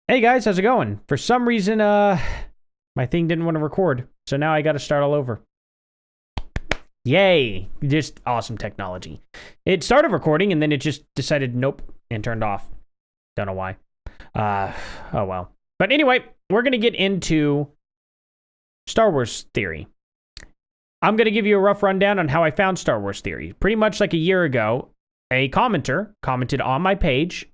Hey guys, how's it going? For some reason, my thing didn't want to record, so now I got to start all over. Yay! Just awesome technology. It started recording and then it just decided nope and turned off. Don't know why. Oh well. But anyway, we're gonna get into Star Wars theory. I'm gonna give you a rough rundown on how I found Star Wars theory. Pretty much like a year ago, a commenter commented on my page.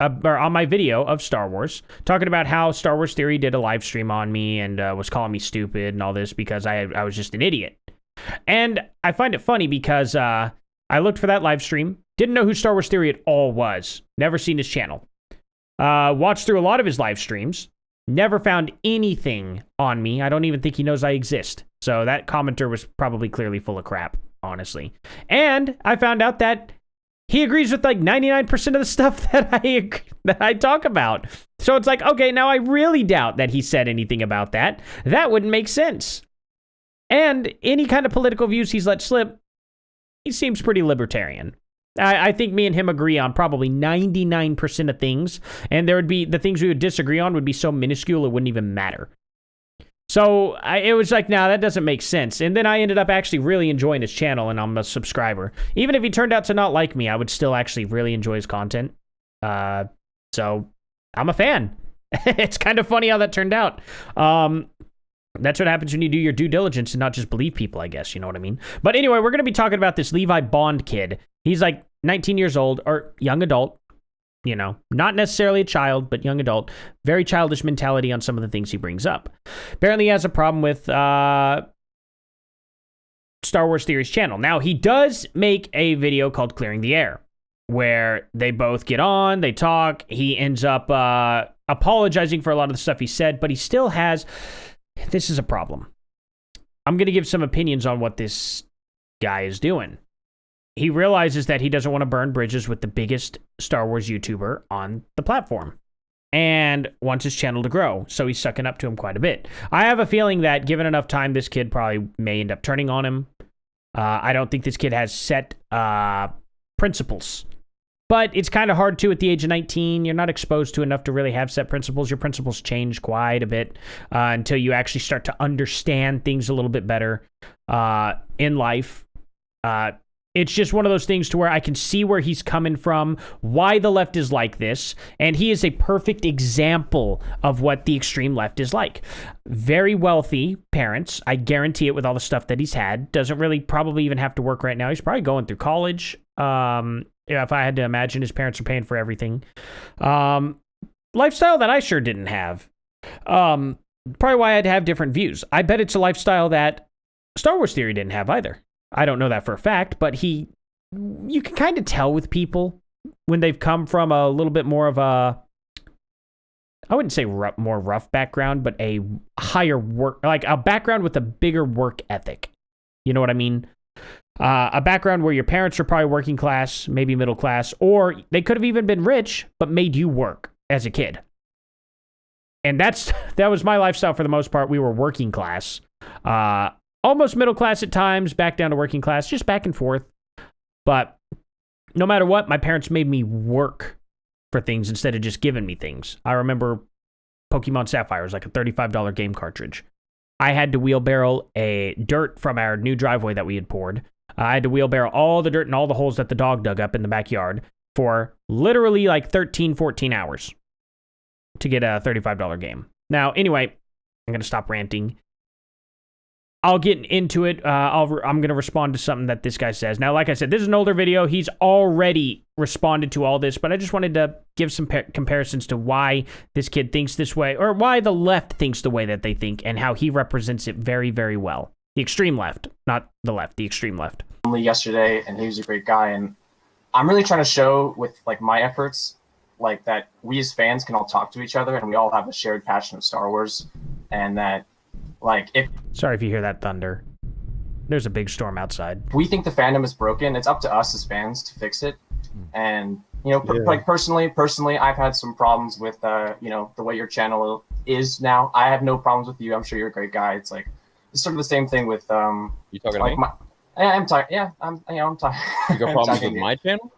Or on my video of Star Wars, talking about how Star Wars Theory did a live stream on me and was calling me stupid and all this because I was just an idiot. And I find it funny because I looked for that live stream, didn't know who Star Wars Theory at all was, never seen his channel. Watched through a lot of his live streams, never found anything on me. I don't even think he knows I exist. So that commenter was probably clearly full of crap, honestly. And I found out that he agrees with like 99% of the stuff that I talk about. So it's like, okay, now I really doubt that he said anything about that. That wouldn't make sense. And any kind of political views he's let slip, he seems pretty libertarian. I think me and him agree on probably 99% of things, and there would be the things we would disagree on would be so minuscule it wouldn't even matter. So it was like, nah, that doesn't make sense. And then I ended up actually really enjoying his channel, and I'm a subscriber. Even if he turned out to not like me, I would still actually really enjoy his content. So I'm a fan. It's kind of funny how that turned out. That's what happens when you do your due diligence and not just believe people, I guess. You know what I mean? But anyway, we're going to be talking about this Levi Bond kid. He's like 19 years old, or young adult. You know, not necessarily a child, but young adult. Very childish mentality on some of the things he brings up. Apparently he has a problem with Star Wars Theory's channel. Now, he does make a video called Clearing the Air, where they both get on, they talk. He ends up apologizing for a lot of the stuff he said, but he still has... This is a problem. I'm going to give some opinions on what this guy is doing. He realizes that he doesn't want to burn bridges with the biggest Star Wars YouTuber on the platform and wants his channel to grow, so he's sucking up to him quite a bit. I have a feeling that given enough time, this kid probably may end up turning on him. I don't think this kid has set principles, but it's kind of hard to at the age of 19. You're not exposed to enough to really have set principles. Your principles change quite a bit until you actually start to understand things a little bit better in life. It's just one of those things to where I can see where he's coming from, why the left is like this, and he is a perfect example of what the extreme left is like. Very wealthy parents, I guarantee it with all the stuff that he's had. Doesn't really probably even have to work right now. He's probably going through college. If I had to imagine, his parents are paying for everything. Lifestyle that I sure didn't have. Probably why I had to have different views. I bet it's a lifestyle that Star Wars Theory didn't have either. I don't know that for a fact, but you can kind of tell with people when they've come from a little bit more of a, I wouldn't say more rough background, but a higher work, like a background with a bigger work ethic. You know what I mean? A background where your parents are probably working class, maybe middle class, or they could have even been rich, but made you work as a kid. And that was my lifestyle for the most part. We were working class. Almost middle class at times, back down to working class, just back and forth. But no matter what, my parents made me work for things instead of just giving me things. I remember Pokemon Sapphire was like a $35 game cartridge. I had to wheelbarrow a dirt from our new driveway that we had poured. I had to wheelbarrow all the dirt and all the holes that the dog dug up in the backyard for literally like 13, 14 hours to get a $35 game. Now, anyway, I'm going to stop ranting. I'll get into it. I'm going to respond to something that this guy says. Now, like I said, this is an older video. He's already responded to all this, but I just wanted to give some comparisons to why this kid thinks this way, or why the left thinks the way that they think, and how he represents it very, very well. The extreme left, not the left, the extreme left. Only yesterday, and he was a great guy, and I'm really trying to show with like my efforts, like that we as fans can all talk to each other, and we all have a shared passion of Star Wars, and that like if... Sorry if you hear that thunder. There's a big storm outside. If we think the fandom is broken, it's up to us as fans to fix it. And, you know, like personally, I've had some problems with, you know, the way your channel is now. I have no problems with you. I'm sure you're a great guy. It's like, it's sort of the same thing with, You talking like to me? I'm tired. Yeah, I'm tired. You got problems with my channel?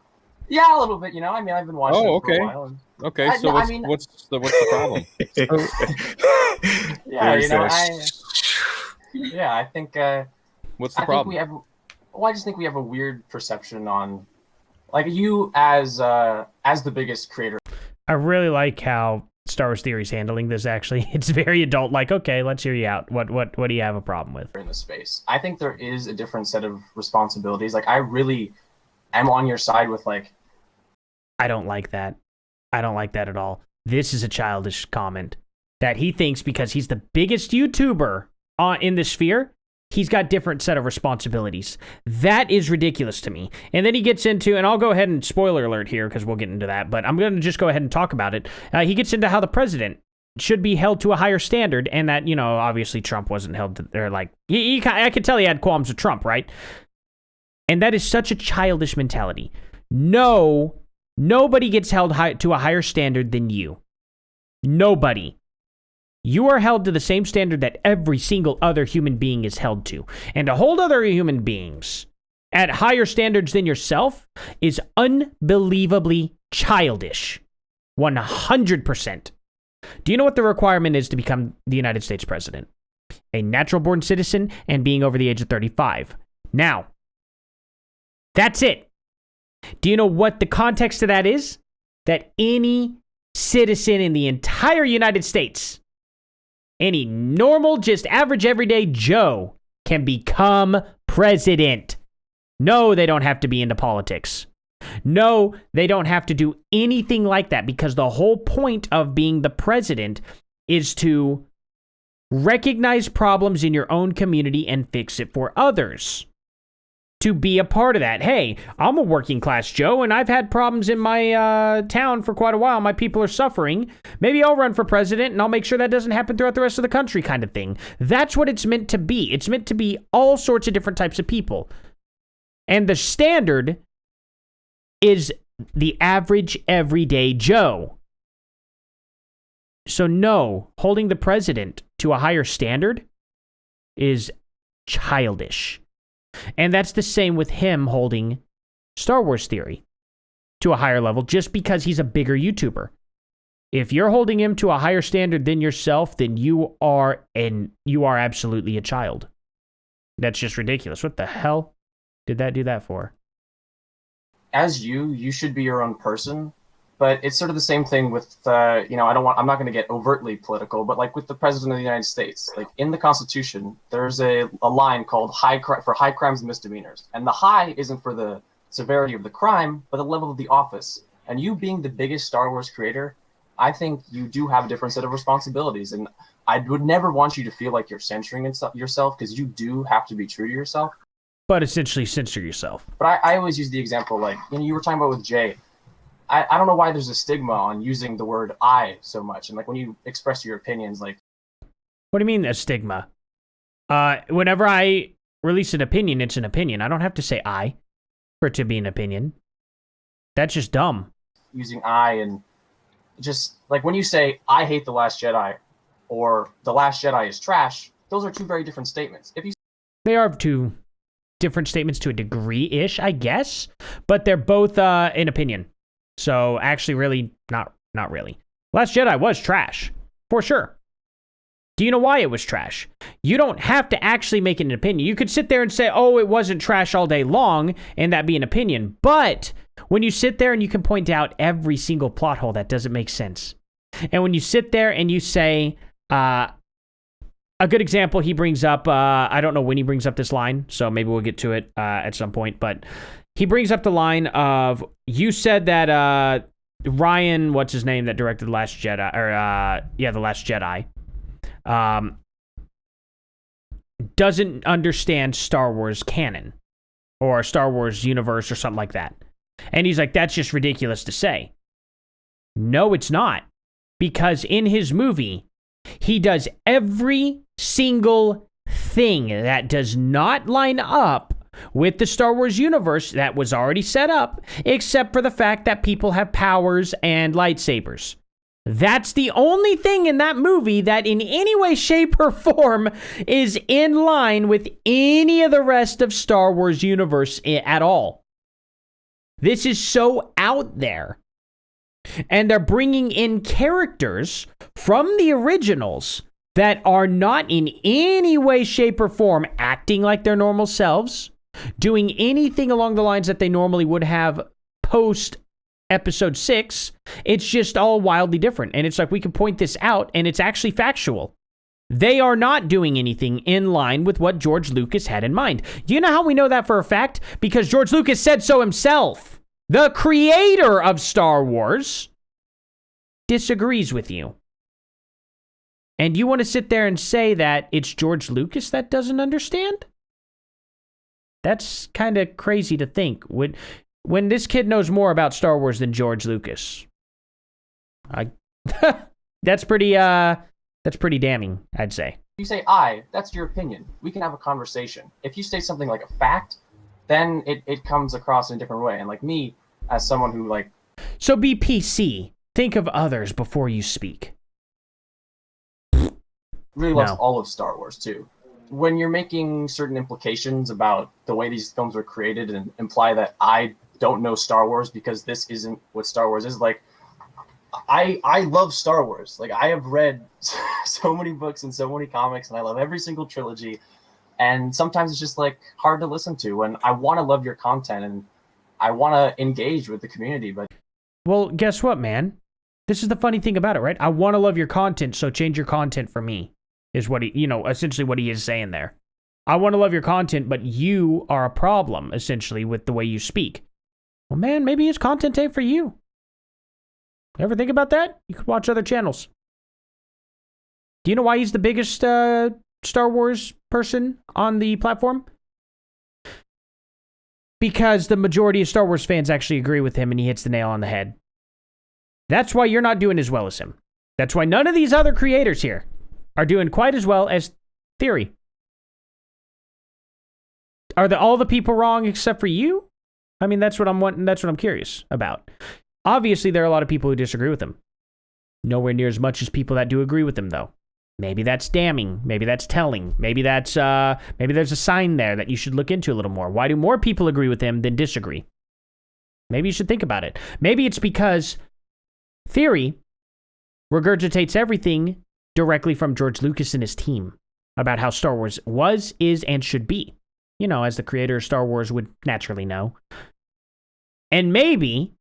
Yeah, a little bit, you know. I mean, I've been watching it for a while. And Okay, so what's the problem? Yeah, you know, I think what's the problem? I just think we have a weird perception on, like, you as the biggest creator. I really like how Star Wars Theory's handling this, actually. It's very adult, like, okay, let's hear you out. What do you have a problem with? In the space, I think there is a different set of responsibilities. Like, I really am on your side with, like... I don't like that. I don't like that at all. This is a childish comment. That he thinks because he's the biggest YouTuber in the sphere, he's got different set of responsibilities. That is ridiculous to me. And then he gets into, and I'll go ahead and spoiler alert here because we'll get into that, but I'm going to just go ahead and talk about it. He gets into how the president should be held to a higher standard, and that, you know, obviously Trump wasn't held to, they're like, I could tell he had qualms with Trump, right? And that is such a childish mentality. No, nobody gets held to a higher standard than you. Nobody. You are held to the same standard that every single other human being is held to. And to hold other human beings at higher standards than yourself is unbelievably childish. 100%. Do you know what the requirement is to become the United States president? A natural-born citizen and being over the age of 35. Now, that's it. Do you know what the context of that is? That any citizen in the entire United States, any normal, just average, everyday Joe can become president. No, they don't have to be into politics. No, they don't have to do anything like that, because the whole point of being the president is to recognize problems in your own community and fix it for others. To be a part of that. Hey, I'm a working class Joe, and I've had problems in my town for quite a while. My people are suffering. Maybe I'll run for president, and I'll make sure that doesn't happen throughout the rest of the country, kind of thing. That's what it's meant to be. It's meant to be all sorts of different types of people. And the standard is the average, everyday Joe. So no, holding the president to a higher standard is childish. And that's the same with him holding Star Wars Theory to a higher level just because he's a bigger YouTuber. If you're holding him to a higher standard than yourself, then you are absolutely a child. That's just ridiculous. What the hell did that do that for? As you should be your own person, but it's sort of the same thing with, I'm not going to get overtly political, but like with the President of the United States, like in the Constitution, there's a line called for high crimes and misdemeanors. And the high isn't for the severity of the crime, but the level of the office. And you being the biggest Star Wars creator, I think you do have a different set of responsibilities. And I would never want you to feel like you're censoring yourself, because you do have to be true to yourself. But essentially censor yourself. But I always use the example, like, you were talking about with Jay. I don't know why there's a stigma on using the word I so much. And like when you express your opinions, like... What do you mean a stigma? Whenever I release an opinion, it's an opinion. I don't have to say I for it to be an opinion. That's just dumb. Using I, and just like when you say, I hate The Last Jedi, or The Last Jedi is trash, those are two very different statements. They are two different statements to a degree-ish, I guess. But they're both an opinion. So actually, really, not really. Last Jedi was trash, for sure. Do you know why it was trash? You don't have to actually make an opinion. You could sit there and say, oh, it wasn't trash all day long, and that be an opinion. But when you sit there and you can point out every single plot hole that doesn't make sense, and when you sit there and you say, a good example he brings up, I don't know when he brings up this line, so maybe we'll get to it at some point, but he brings up the line of, you said that Ryan, what's his name, that directed The Last Jedi, The Last Jedi, doesn't understand Star Wars canon, or Star Wars universe, or something like that. And he's like, that's just ridiculous to say. No, it's not. Because in his movie, he does every single thing that does not line up with the Star Wars universe that was already set up, except for the fact that people have powers and lightsabers. That's the only thing in that movie that in any way, shape, or form is in line with any of the rest of Star Wars universe at all. This is so out there. And they're bringing in characters from the originals that are not in any way, shape, or form acting like their normal selves, doing anything along the lines that they normally would have post episode 6. It's just all wildly different. And it's like, we can point this out, and it's actually factual. They are not doing anything in line with what George Lucas had in mind. Do you know how we know that for a fact? Because George Lucas said so himself. The creator of Star Wars disagrees with you. And you want to sit there and say that it's George Lucas that doesn't understand? That's kind of crazy to think. When this kid knows more about Star Wars than George Lucas. That's pretty damning, I'd say. If you say that's your opinion. We can have a conversation. If you say something like a fact, then it comes across in a different way. And like me, as someone who like... So be PC. Think of others before you speak. Really loves all of Star Wars, too. When you're making certain implications about the way these films were created and imply that I don't know Star Wars because this isn't what Star Wars is, like, I love Star Wars. Like, I have read so many books and so many comics, and I love every single trilogy. And sometimes it's just, like, hard to listen to. And I want to love your content, and I want to engage with the community. But well, guess what, man? This is the funny thing about it, right? I want to love your content, so change your content for me, is what he, essentially what he is saying there. I want to love your content, but you are a problem, essentially, with the way you speak. Well, man, maybe his content ain't for you. Ever think about that? You could watch other channels. Do you know why he's the biggest Star Wars person on the platform? Because the majority of Star Wars fans actually agree with him, and he hits the nail on the head. That's why you're not doing as well as him. That's why none of these other creators here are doing quite as well as Theory. Are all the people wrong except for you? I mean, that's what I'm wanting. That's what I'm curious about. Obviously, there are a lot of people who disagree with him. Nowhere near as much as people that do agree with him, though. Maybe that's damning. Maybe that's telling. Maybe there's a sign there that you should look into a little more. Why do more people agree with him than disagree? Maybe you should think about it. Maybe it's because Theory regurgitates everything directly from George Lucas and his team about how Star Wars was, is, and should be. As the creator of Star Wars would naturally know. And maybe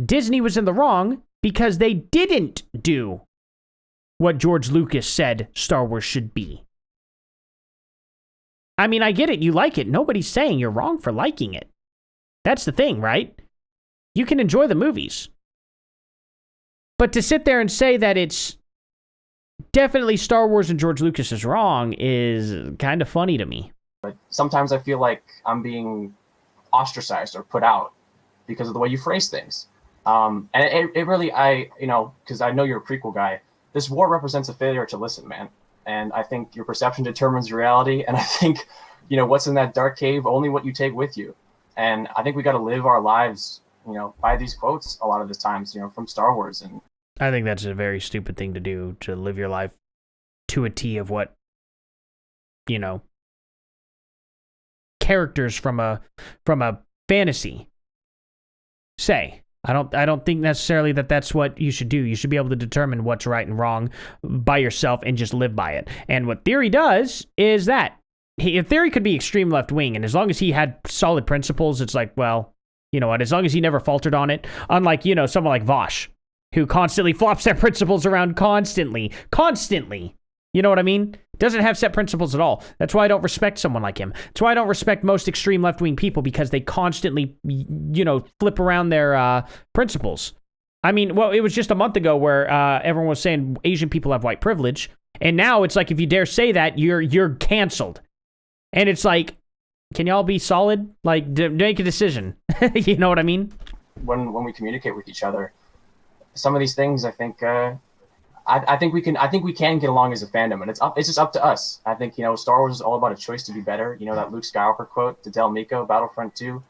Disney was in the wrong because they didn't do what George Lucas said Star Wars should be. I mean, I get it. You like it. Nobody's saying you're wrong for liking it. That's the thing, right? You can enjoy the movies. But to sit there and say that it's definitely Star Wars and George Lucas is wrong is kind of funny to me. But sometimes I feel like I'm being ostracized or put out because of the way you phrase things. And it really, because I know you're a prequel guy, this war represents a failure to listen, man. And I think your perception determines your reality. And I think, what's in that dark cave, only what you take with you. And I think we got to live our lives, by these quotes a lot of the times, from Star Wars. And I think that's a very stupid thing to do, to live your life to a T of what, characters from a fantasy say. I don't think necessarily that's what you should do. You should be able to determine what's right and wrong by yourself and just live by it. And what Theory does is that Theory could be extreme left wing, and as long as he had solid principles, it's like, well, you know what? As long as he never faltered on it, unlike someone like Vosh, who constantly flops their principles around constantly. You know what I mean? Doesn't have set principles at all. That's why I don't respect someone like him. That's why I don't respect most extreme left-wing people, because they constantly, flip around their principles. I mean, well, it was just a month ago where everyone was saying Asian people have white privilege, and now it's like, if you dare say that, you're canceled. And it's like, can y'all be solid? Like, make a decision. You know what I mean? When we communicate with each other, some of these things, I think. I think we can get along as a fandom, and it's just up to us. I think, Star Wars is all about a choice to be better. That Luke Skywalker quote to Del Meeko, Battlefront 2,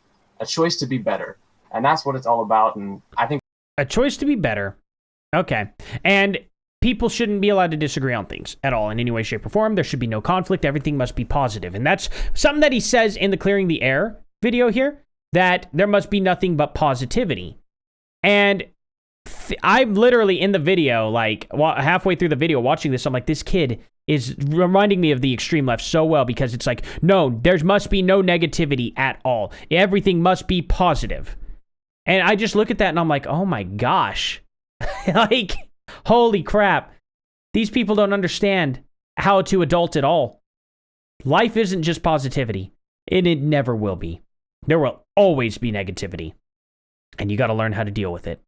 a choice to be better. And that's what it's all about. And I think a choice to be better. Okay. And people shouldn't be allowed to disagree on things at all in any way, shape, or form. There should be no conflict. Everything must be positive. And that's something that he says in the Clearing the Air video here, that there must be nothing but positivity. And I'm literally in the video, like halfway through the video watching this, I'm like, this kid is reminding me of the extreme left so well, because it's like, no, there must be no negativity at all. Everything must be positive. And I just look at that and I'm like, oh my gosh. Like, holy crap. These people don't understand how to adult at all. Life isn't just positivity, and it never will be. There will always be negativity, and you got to learn how to deal with it.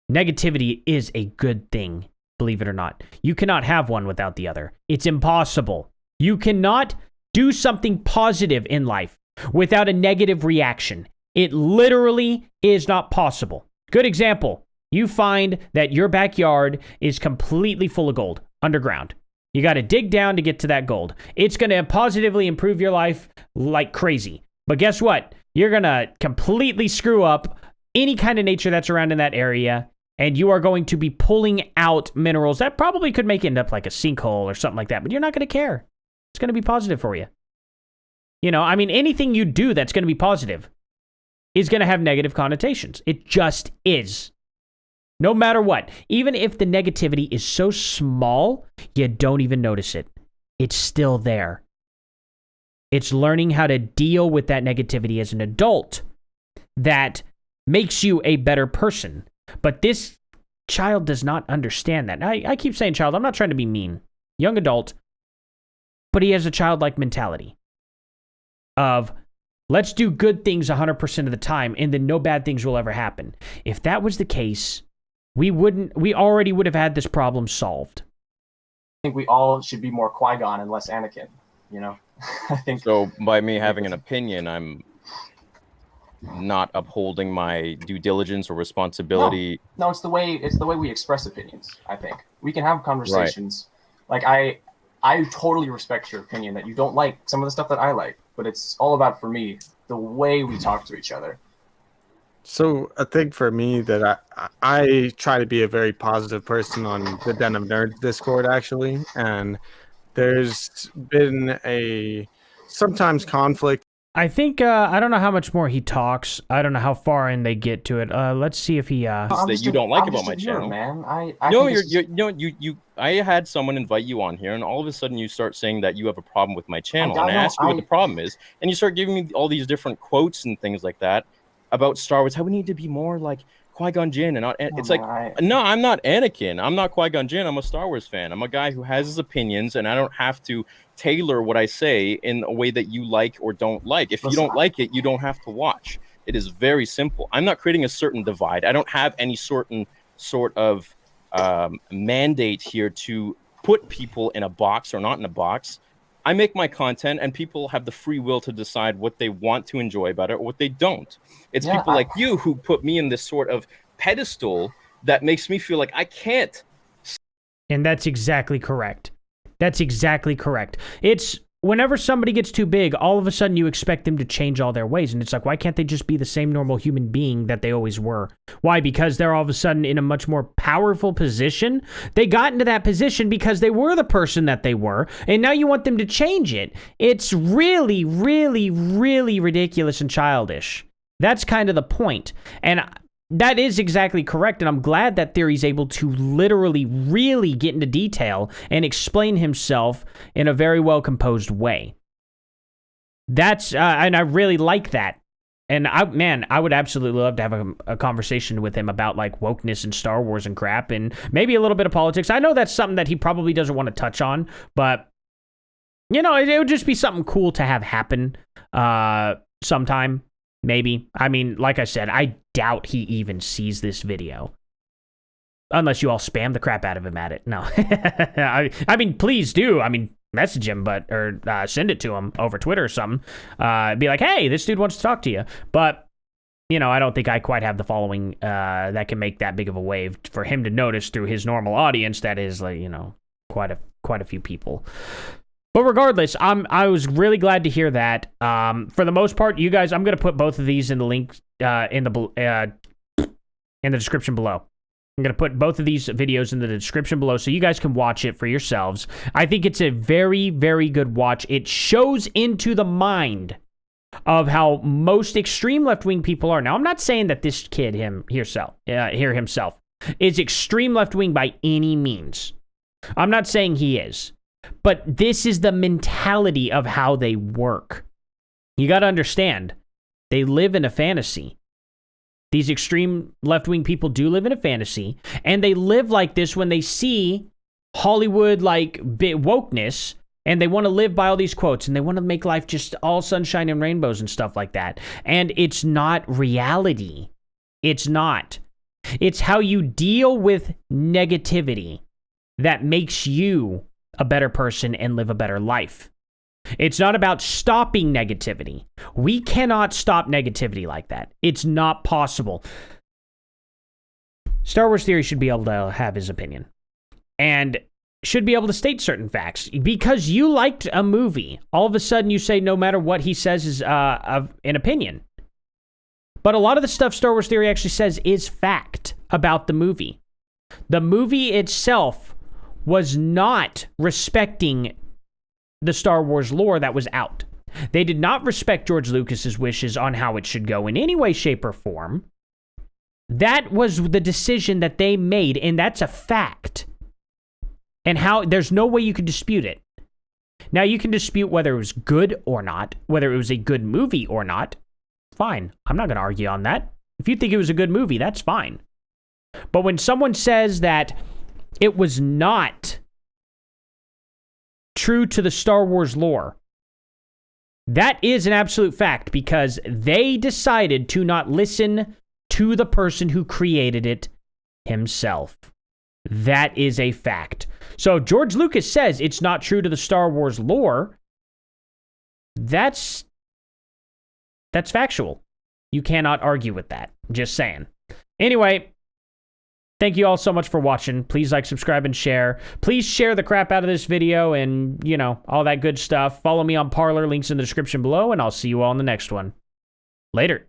Negativity is a good thing, believe it or not. You cannot have one without the other. It's impossible. You cannot do something positive in life without a negative reaction. It literally is not possible. Good example. You find that your backyard is completely full of gold underground. You got to dig down to get to that gold. It's going to positively improve your life like crazy. But guess what? You're going to completely screw up any kind of nature that's around in that area, and you are going to be pulling out minerals that probably could end up like a sinkhole or something like that, but you're not going to care. It's going to be positive for you. You know, I mean, anything you do that's going to be positive is going to have negative connotations. It just is. No matter what. Even if the negativity is so small, you don't even notice it. It's still there. It's learning how to deal with that negativity as an adult that makes you a better person. But this child does not understand that. I keep saying child. I'm not trying to be mean. Young adult. But he has a childlike mentality of, let's do good things 100% of the time, and then no bad things will ever happen. If that was the case, we already would have had this problem solved. I think we all should be more Qui-Gon and less Anakin, you know? I think so. By me having an opinion, I'm not upholding my due diligence or responsibility. No, it's the way we express opinions. I think we can have conversations. Right. Like I totally respect your opinion that you don't like some of the stuff that I like, but it's all about, for me, the way we talk to each other. So I think for me that I try to be a very positive person on the Den of Nerds Discord, actually, and there's been a sometimes conflict. I think I don't know how much more he talks. I don't know how far in they get to it. Let's see if he. That you don't like about my channel, man. I had someone invite you on here, and all of a sudden you start saying that you have a problem with my channel, and I asked you what the problem is, and you start giving me all these different quotes and things like that about Star Wars, how we need to be more like Qui-Gon Jinn, and not. It's like, no, I'm not Anakin. I'm not Qui-Gon Jinn. I'm a Star Wars fan. I'm a guy who has his opinions, and I don't have to tailor what I say in a way that you like or don't like. If you don't like it, you don't have to watch. It is very simple. I'm not creating a certain divide. I don't have any sort of mandate here to put people in a box or not in a box. I make my content, and people have the free will to decide what they want to enjoy about it or what they don't. It's people like you who put me in this sort of pedestal that makes me feel like I can't. And that's exactly correct. That's exactly correct. It's whenever somebody gets too big, all of a sudden you expect them to change all their ways. And it's like, why can't they just be the same normal human being that they always were? Why? Because they're all of a sudden in a much more powerful position. They got into that position because they were the person that they were. And now you want them to change it. It's really, really, really ridiculous and childish. That's kind of the point. And that is exactly correct, and I'm glad that Theory's able to literally really get into detail and explain himself in a very well-composed way. That's, and I really like that. And I would absolutely love to have a conversation with him about like wokeness and Star Wars and crap, and maybe a little bit of politics. I know that's something that he probably doesn't want to touch on, but, you know, it would just be something cool to have happen sometime. Maybe. I mean, like I said, I doubt he even sees this video. Unless you all spam the crap out of him at it. No. I mean, please do. I mean, message him, or send it to him over Twitter or something. Be like, hey, this dude wants to talk to you. But, you know, I don't think I quite have the following that can make that big of a wave for him to notice through his normal audience that is, like, you know, quite a few people. But regardless, I was really glad to hear that. For the most part, you guys, I'm going to put both of these in the link in the description below. I'm going to put both of these videos in the description below so you guys can watch it for yourselves. I think it's a very, very good watch. It shows into the mind of how most extreme left-wing people are. Now, I'm not saying that this kid himself is extreme left-wing by any means. I'm not saying he is. But this is the mentality of how they work. You got to understand, they live in a fantasy. These extreme left-wing people do live in a fantasy, and they live like this when they see Hollywood like wokeness, and they want to live by all these quotes, and they want to make life just all sunshine and rainbows and stuff like that. And it's not reality. It's not. It's how you deal with negativity that makes you a better person and live a better life. It's not about stopping negativity. We cannot stop negativity like that. It's not possible. Star Wars Theory should be able to have his opinion and should be able to state certain facts. Because you liked a movie, all of a sudden you say no matter what he says is an opinion. But a lot of the stuff Star Wars Theory actually says is fact about the movie. The movie itself was not respecting the Star Wars lore that was out. They did not respect George Lucas's wishes on how it should go in any way, shape, or form. That was the decision that they made, and that's a fact. And how there's no way you could dispute it. Now, you can dispute whether it was good or not, whether it was a good movie or not. Fine. I'm not going to argue on that. If you think it was a good movie, that's fine. But when someone says that it was not true to the Star Wars lore, that is an absolute fact because they decided to not listen to the person who created it himself. That is a fact. So George Lucas says it's not true to the Star Wars lore. That's factual. You cannot argue with that. Just saying. Anyway, thank you all so much for watching. Please like, subscribe, and share. Please share the crap out of this video and, you know, all that good stuff. Follow me on Parler, links in the description below, and I'll see you all in the next one. Later.